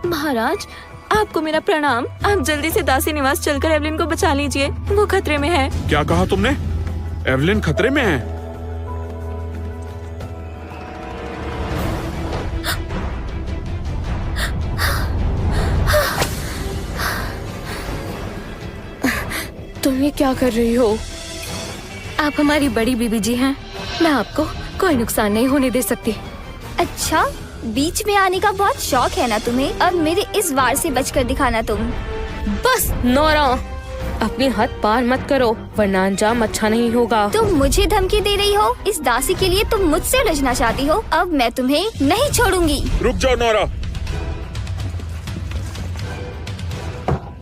महाराज, आपको मेरा प्रणाम। आप जल्दी से दासी निवास चलकर एवलिन को बचा लीजिए, वो खतरे में है। क्या कहा तुमने? एवलिन खतरे में है? तुम ये क्या कर रही हो? आप हमारी बड़ी बीबी जी हैं, मैं आपको कोई नुकसान नहीं होने दे सकती। अच्छा, बीच में आने का बहुत शौक है ना तुम्हें? अब मेरे इस वार से बचकर दिखाना तुम। बस नौरा, अपनी हद पार मत करो वरना अंजाम अच्छा नहीं होगा। तुम मुझे धमकी दे रही हो? इस दासी के लिए तुम मुझसे उलझना चाहती हो? अब मैं तुम्हें नहीं छोड़ूंगी। रुक जाओ नौरा,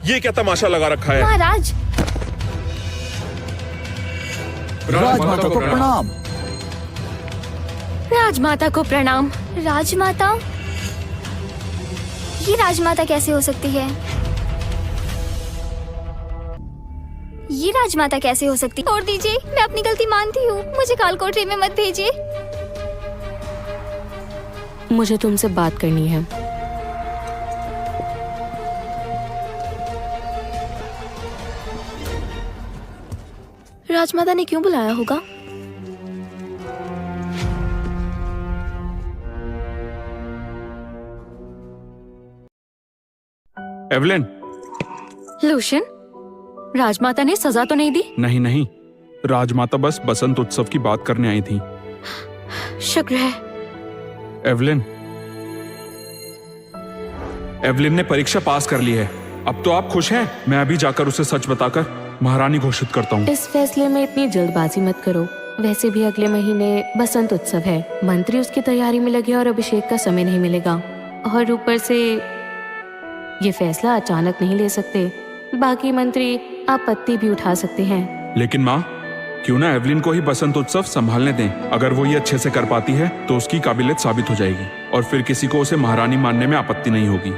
ये क्या तमाशा लगा रखा है? महाराज, राजमाता को प्रणाम। राजमाता को प्रणाम। राजमाता? ये राजमाता कैसे हो सकती है? ये राजमाता कैसे हो सकती? छोड़ दीजिए, मैं अपनी गलती मानती हूँ। मुझे कालकोठरी में मत भेजिए। मुझे तुमसे बात करनी है। राजमाता ने क्यों बुलाया होगा? एवलिन। लूशियन, राजमाता ने सजा तो नहीं दी? नहीं नहीं, राजमाता बस बसंत उत्सव की बात करने आई थी। शुक्र है। एवलिन, एवलिन ने परीक्षा पास कर ली है। अब तो आप खुश हैं? मैं अभी जाकर उसे सच बताकर महारानी घोषित करता हूँ। इस फैसले में इतनी जल्दबाजी मत करो। वैसे भी अगले महीने बसंत उत्सव है, मंत्री उसकी तैयारी में लगे और अभिषेक का समय नहीं मिलेगा। और ऊपर से ये फैसला अचानक नहीं ले सकते। बाकी मंत्री आपत्ति भी उठा सकते हैं। लेकिन माँ, क्यों ना एवलिन को ही बसंत उत्सव संभालने दें। अगर वो ये अच्छे से कर पाती है तो उसकी काबिलियत साबित हो जाएगी और फिर किसी को उसे महारानी मानने में आपत्ति नहीं होगी।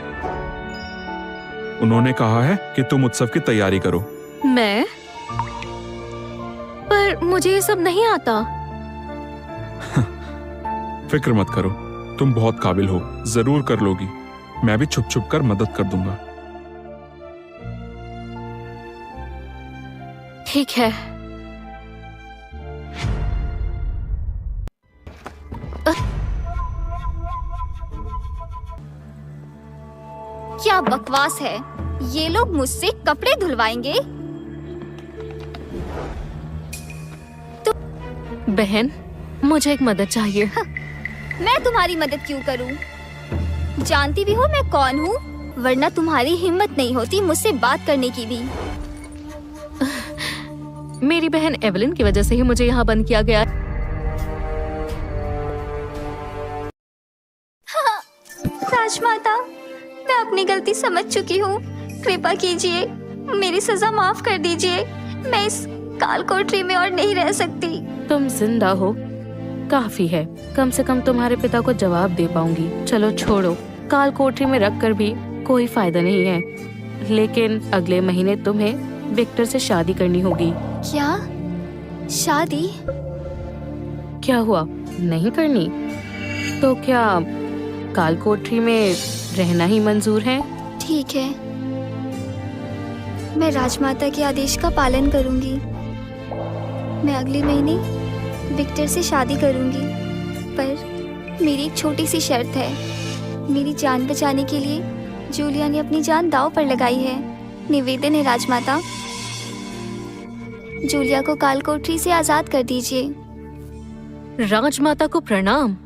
उन्होंने कहा है कि तुम उत्सव की तैयारी करो। मैं? पर मुझे ये सब नहीं आता। फिक्र मत करो, तुम बहुत काबिल हो, जरूर कर लोगी। मैं भी छुप छुप कर मदद कर दूंगा। ठीक है। क्या बकवास है? ये लोग मुझसे कपड़े धुलवाएंगे? बहन, मुझे एक मदद चाहिए। मैं तुम्हारी मदद क्यों करूं? जानती भी हो मैं कौन हूँ? वरना तुम्हारी हिम्मत नहीं होती मुझसे बात करने की भी। मेरी बहन एवलिन की वजह से ही मुझे यहाँ बंद किया गया। हाँ, राजमाता, मैं अपनी गलती समझ चुकी हूँ। कृपा कीजिए, मेरी सजा माफ कर दीजिए। मैं इस कालकोठरी में और नहीं रह सकती। तुम जिंदा हो, काफी है। कम से कम तुम्हारे पिता को जवाब दे पाऊंगी। चलो छोड़ो, कालकोठरी में रख कर भी कोई फायदा नहीं है। लेकिन अगले महीने तुम्हें विक्टर से शादी करनी होगी। क्या? शादी? क्या हुआ, नहीं करनी? तो क्या कालकोठरी में रहना ही मंजूर है? ठीक है, मैं राजमाता के आदेश का पालन करूंगी। मैं अगले महीने विक्टर से शादी करूंगी, पर मेरी एक छोटी सी शर्त है। मेरी जान बचाने के लिए जूलिया ने अपनी जान दांव पर लगाई है। निवेदन है राजमाता, जूलिया को कालकोठरी से आजाद कर दीजिए। राजमाता को प्रणाम।